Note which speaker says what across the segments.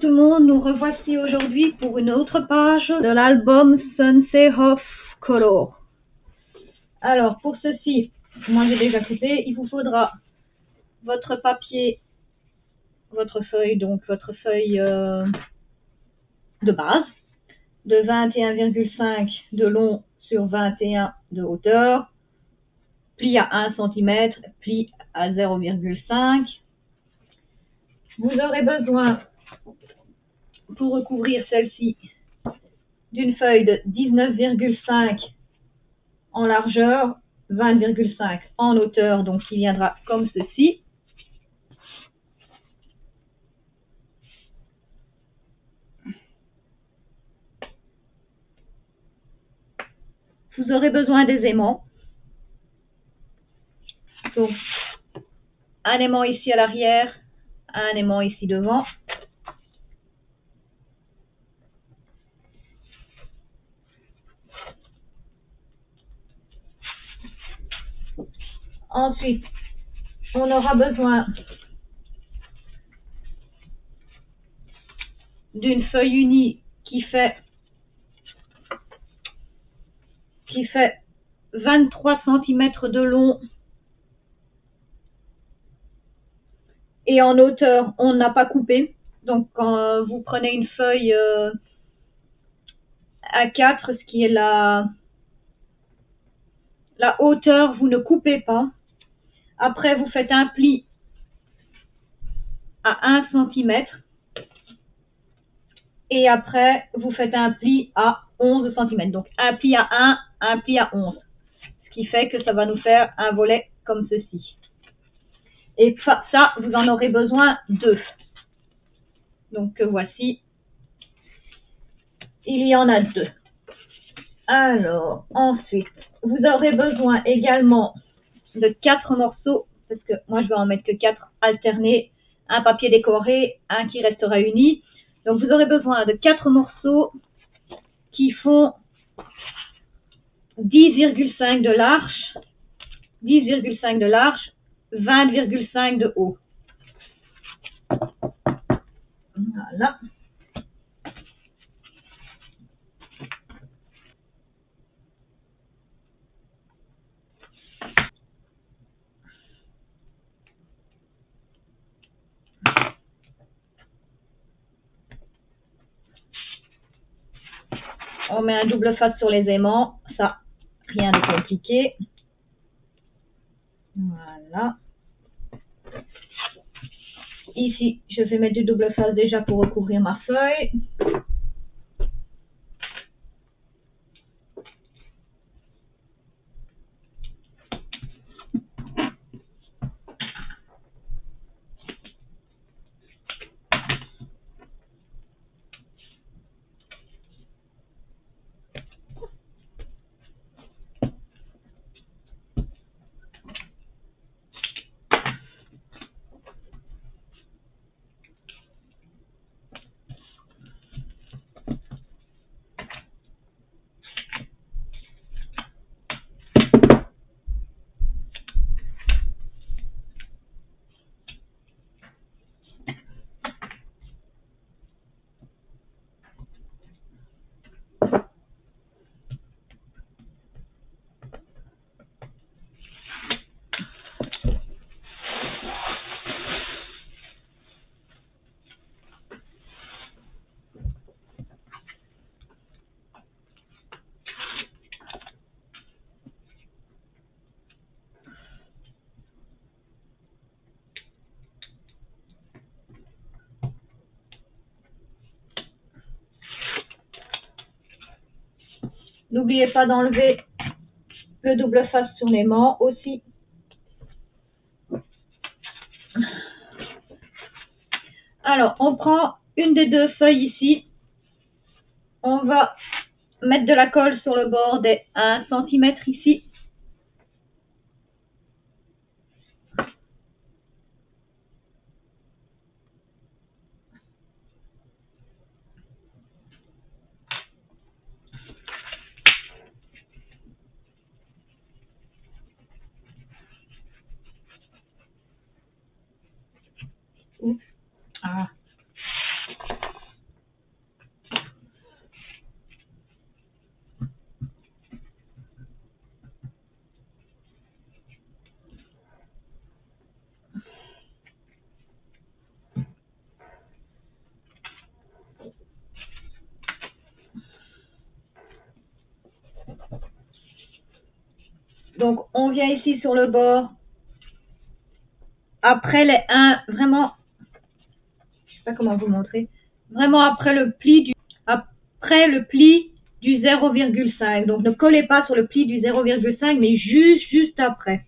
Speaker 1: tout le monde, nous revoici aujourd'hui pour une autre page de l'album Sensei of Color. Alors pour ceci, moi j'ai déjà coupé, il vous faudra votre papier, votre feuille, donc votre feuille de base, de 21,5 de long sur 21 de hauteur, pli à 1 cm, pli à 0,5. Vous aurez besoin, pour recouvrir celle-ci, d'une feuille de 19,5 en largeur, 20,5 en hauteur, donc qui viendra comme ceci. Vous aurez besoin des aimants. Donc, un aimant ici à l'arrière, un aimant ici devant. Ensuite, on aura besoin d'une feuille unie qui fait 23 cm de long et en hauteur, on n'a pas coupé. Donc, quand vous prenez une feuille A4, ce qui est la hauteur, vous ne coupez pas. Après, vous faites un pli à 1 cm. Et après, vous faites un pli à 11 cm. Donc, un pli à 1, un pli à 11. Ce qui fait que ça va nous faire un volet comme ceci. Et ça, vous en aurez besoin deux. Donc, voici. Il y en a deux. Alors, ensuite, vous aurez besoin également de 4 morceaux. Parce que moi, je vais en mettre que 4 alternés. Un papier décoré, un qui restera uni. Donc, vous aurez besoin de 4 morceaux qui font 10,5 de large, 10,5 de large, 20,5 de haut. Voilà. On met un double face sur les aimants, ça, rien de compliqué. Voilà. Ici, je vais mettre du double face déjà pour recouvrir ma feuille. N'oubliez pas d'enlever le double face sur l'aimant aussi. Alors, on prend une des deux feuilles ici. On va mettre de la colle sur le bord des 1 cm ici. Oups. Ah. Donc, on vient ici sur le bord. Après les 1, vraiment, je sais pas comment vous montrer. Vraiment après le pli du 0,5. Donc, ne collez pas sur le pli du 0,5, mais juste après.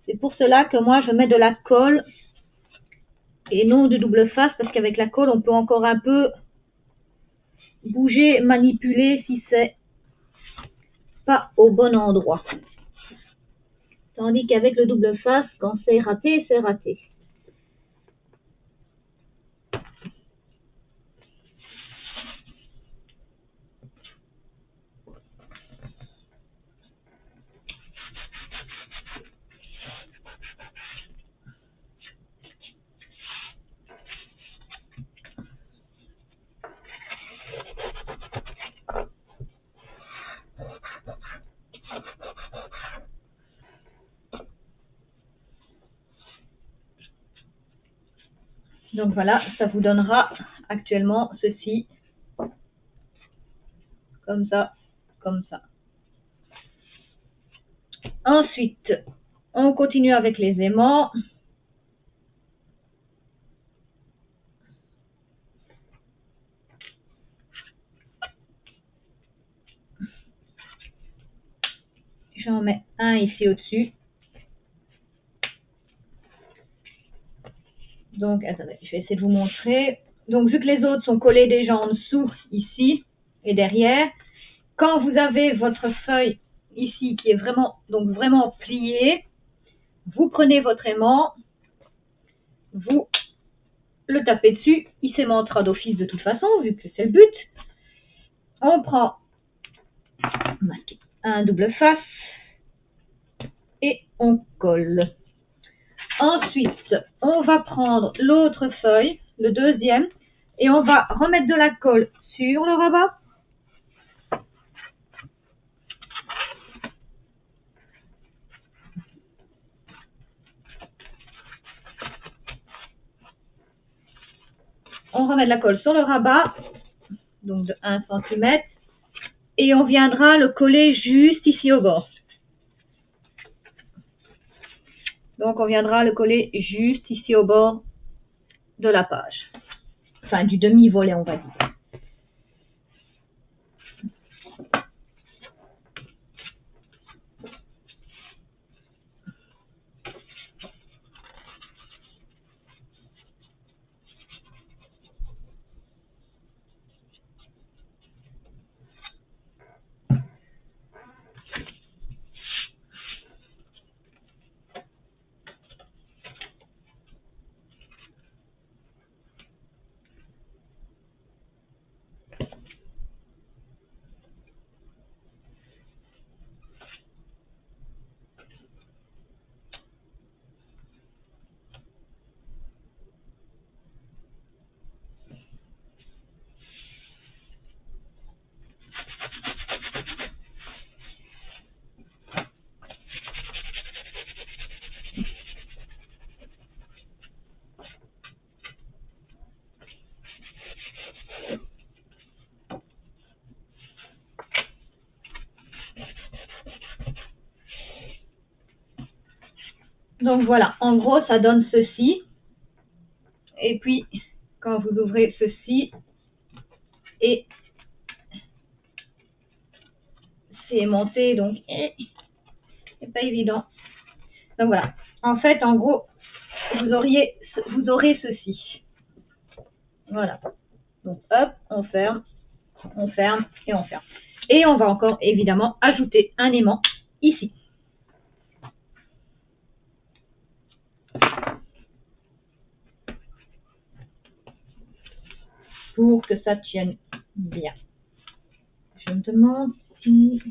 Speaker 1: C'est pour cela que moi, je mets de la colle et non de double face, parce qu'avec la colle, on peut encore un peu bouger, manipuler si c'est pas au bon endroit. Tandis qu'avec le double face, quand c'est raté, c'est raté. Donc voilà, ça vous donnera actuellement ceci, comme ça, comme ça. Ensuite, on continue avec les aimants. J'en mets un ici au-dessus. Donc, attendez, je vais essayer de vous montrer. Donc, vu que les autres sont collés déjà en dessous, ici et derrière, quand vous avez votre feuille ici qui est vraiment, donc vraiment pliée, vous prenez votre aimant, vous le tapez dessus, il s'aimantera d'office de toute façon, vu que c'est le but. On prend un double face et on colle. Ensuite, on va prendre l'autre feuille, le deuxième, et on va remettre de la colle sur le rabat. On remet de la colle sur le rabat, donc de 1 cm, et on viendra le coller juste ici au bord. Donc on viendra le coller juste ici au bord de la page, enfin du demi-volet on va dire. Donc voilà, en gros ça donne ceci. Et puis quand vous ouvrez ceci, et c'est aimanté, donc c'est pas évident. Donc voilà, en fait en gros vous aurez ceci. Voilà. Donc hop, on ferme et on ferme. Et on va encore évidemment ajouter un aimant ici. Pour que ça tienne bien. Je me demande si...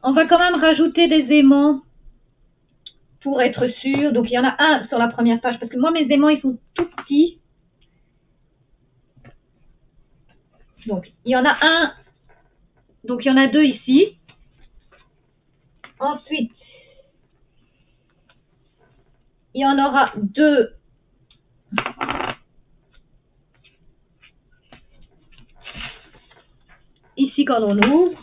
Speaker 1: On va quand même rajouter des aimants pour être sûr. Donc, il y en a un sur la première page parce que moi, mes aimants, ils sont tout petits. Donc, il y en a un. Donc, il y en a deux ici. Ensuite, il y en aura deux ici quand on ouvre.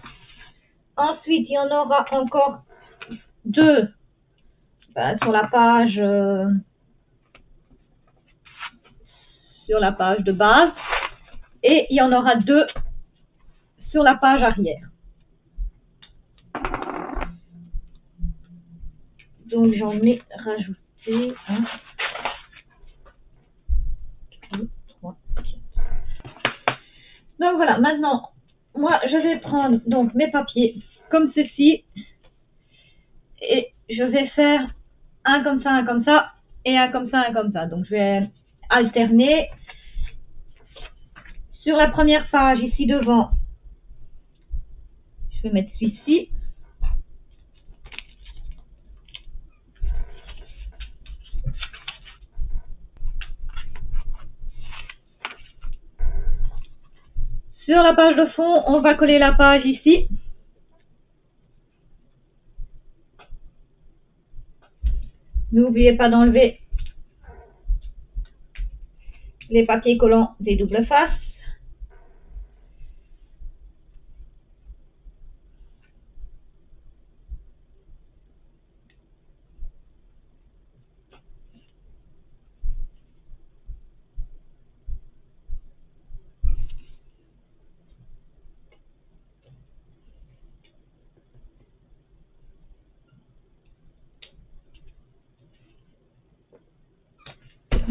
Speaker 1: Ensuite, il y en aura encore deux sur la page de base. Et il y en aura deux sur la page arrière. Donc, j'en ai rajouté 1, 2, 3, 4. Donc, voilà. Maintenant, moi, je vais prendre donc mes papiers comme ceci. Et je vais faire un comme ça, et un comme ça, un comme ça. Donc, je vais alterner. Sur la première page, ici devant, je vais mettre celui-ci. Sur la page de fond, on va coller la page ici. N'oubliez pas d'enlever les papiers collants des doubles faces.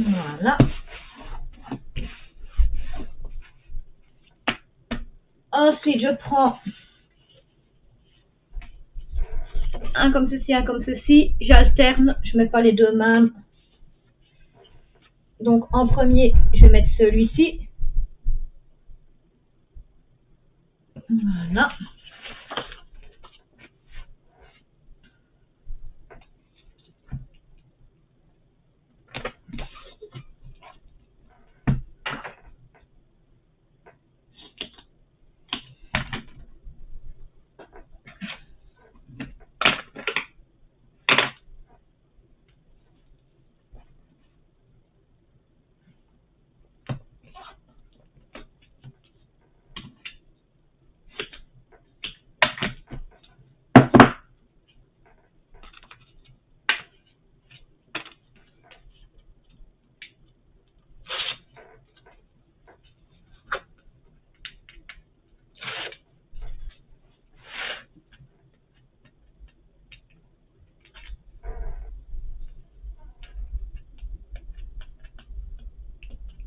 Speaker 1: Voilà. Ensuite, je prends un comme ceci, un comme ceci. J'alterne, je ne mets pas les deux mêmes. Donc, en premier, je vais mettre celui-ci. Voilà.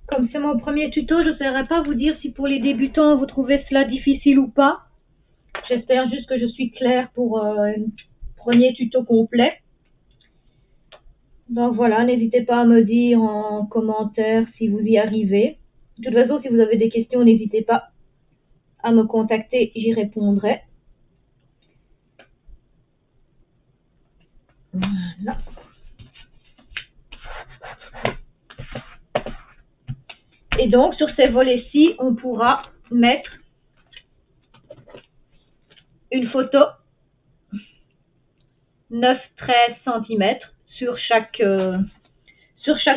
Speaker 1: Comme c'est mon premier tuto, je ne saurais pas vous dire si pour les débutants, vous trouvez cela difficile ou pas. J'espère juste que je suis claire pour un premier tuto complet. Donc voilà, n'hésitez pas à me dire en commentaire si vous y arrivez. De toute façon, si vous avez des questions, n'hésitez pas à me contacter, j'y répondrai. Voilà. Et donc, sur ces volets-ci, on pourra mettre une photo 9-13 cm sur chaque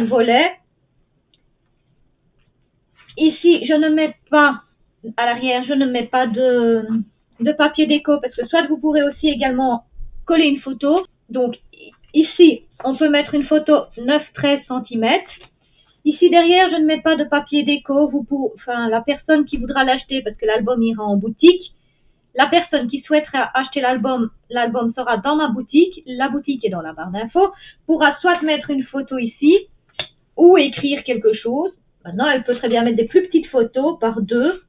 Speaker 1: volet. Ici, je ne mets pas, à l'arrière, je ne mets pas de papier déco parce que soit vous pourrez aussi également coller une photo. Donc, ici, on peut mettre une photo 9-13 cm. Ici derrière, je ne mets pas de papier déco. La personne qui voudra l'acheter, parce que l'album ira en boutique, la personne qui souhaitera acheter l'album sera dans ma boutique. La boutique est dans la barre d'infos. Pourra soit mettre une photo ici ou écrire quelque chose. Maintenant, elle peut très bien mettre des plus petites photos par deux.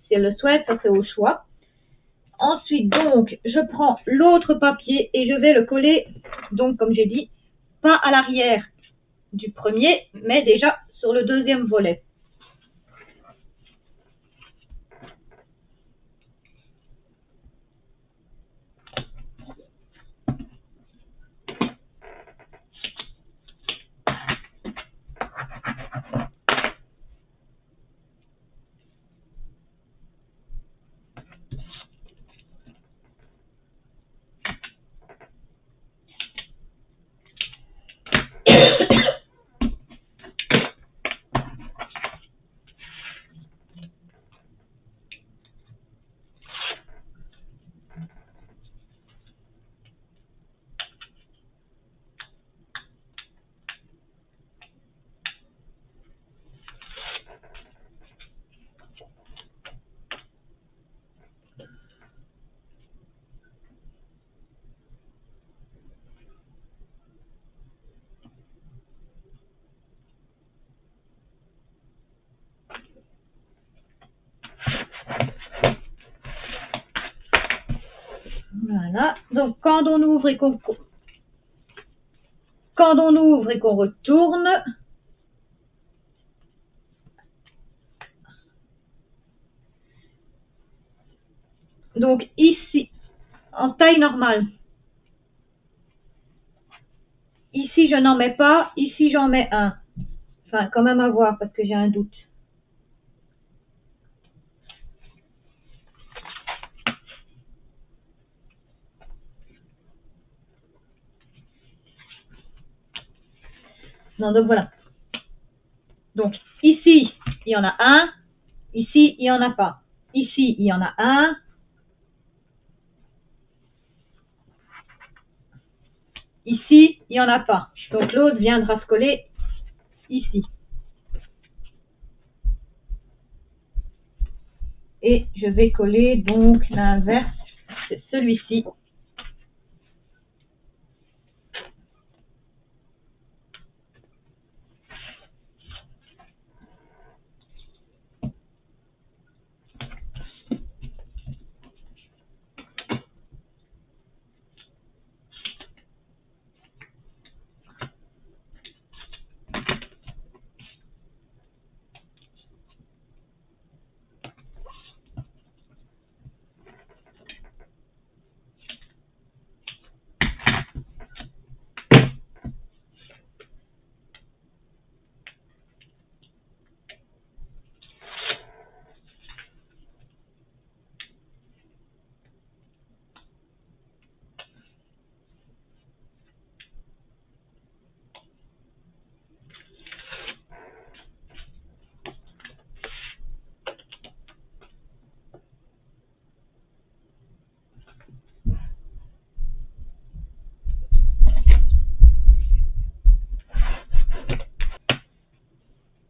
Speaker 1: Si elle le souhaite, ça c'est au choix. Ensuite, donc, je prends l'autre papier et je vais le coller, donc comme j'ai dit, pas à l'arrière du premier, mais déjà sur le deuxième volet. Voilà. Donc quand on ouvre et qu'on retourne, donc ici, en taille normale, ici je n'en mets pas, ici j'en mets un. Enfin, quand même à voir parce que j'ai un doute. Non, donc voilà. Donc ici, il y en a un. Ici, il n'y en a pas. Ici, il y en a un. Ici, il n'y en a pas. Donc l'autre viendra se coller ici. Et je vais coller donc l'inverse, c'est celui-ci.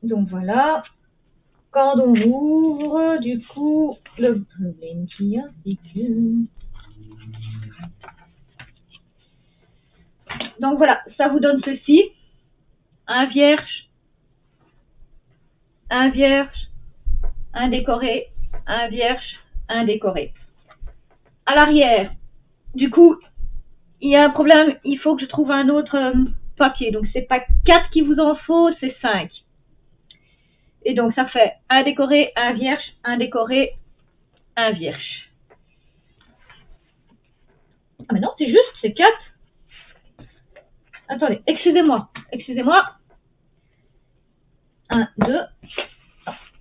Speaker 1: Donc voilà. Quand on ouvre, du coup, le problème qu'il y a, c'est que... Donc voilà, ça vous donne ceci. Un vierge, un vierge, un décoré, un vierge, un décoré. À l'arrière, du coup, il y a un problème, il faut que je trouve un autre papier. Donc c'est pas 4 qu'il vous en faut, c'est 5. Et donc ça fait un décoré, un vierge, un décoré, un vierge. Ah mais non, c'est juste, c'est 4. Attendez, excusez-moi. 1, 2.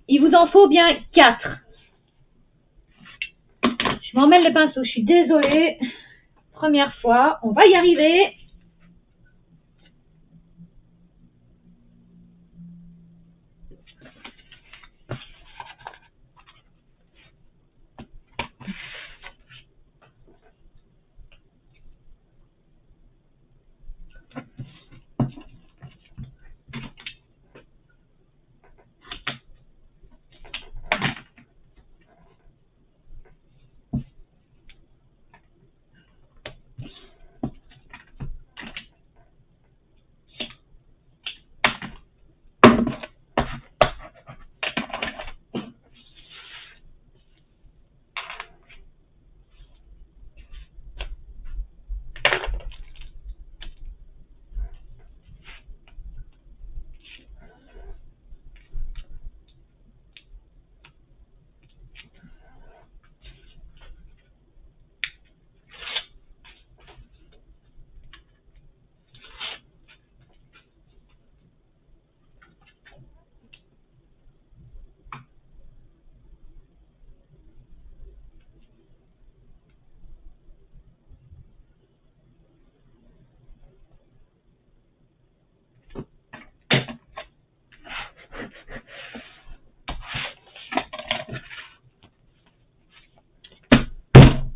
Speaker 1: Il vous en faut bien 4. Je m'emmêle le pinceau, je suis désolée. Première fois, on va y arriver.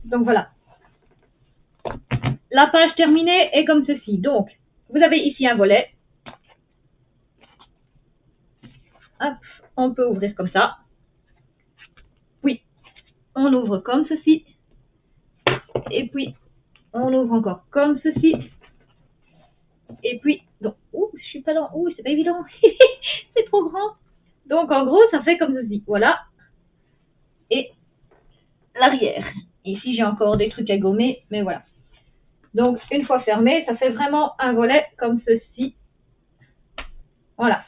Speaker 1: Donc voilà. La page terminée est comme ceci. Donc, vous avez ici un volet. Hop, on peut ouvrir comme ça. Oui, on ouvre comme ceci. Et puis, on ouvre encore comme ceci. Et puis, donc, je suis pas dans, c'est pas évident. C'est trop grand. Donc, en gros, ça fait comme ceci. Voilà. Et l'arrière. Ici, j'ai encore des trucs à gommer, mais voilà. Donc, une fois fermé, ça fait vraiment un volet comme ceci. Voilà.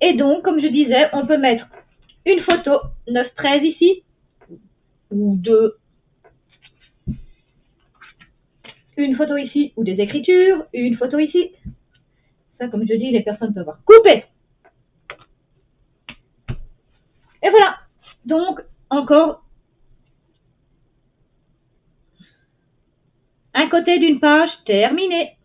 Speaker 1: Et donc, comme je disais, on peut mettre une photo 9-13 ici, ou deux. Une photo ici, ou des écritures, une photo ici. Ça, comme je dis, les personnes peuvent voir. Couper. Et voilà. Donc, encore un côté d'une page terminé.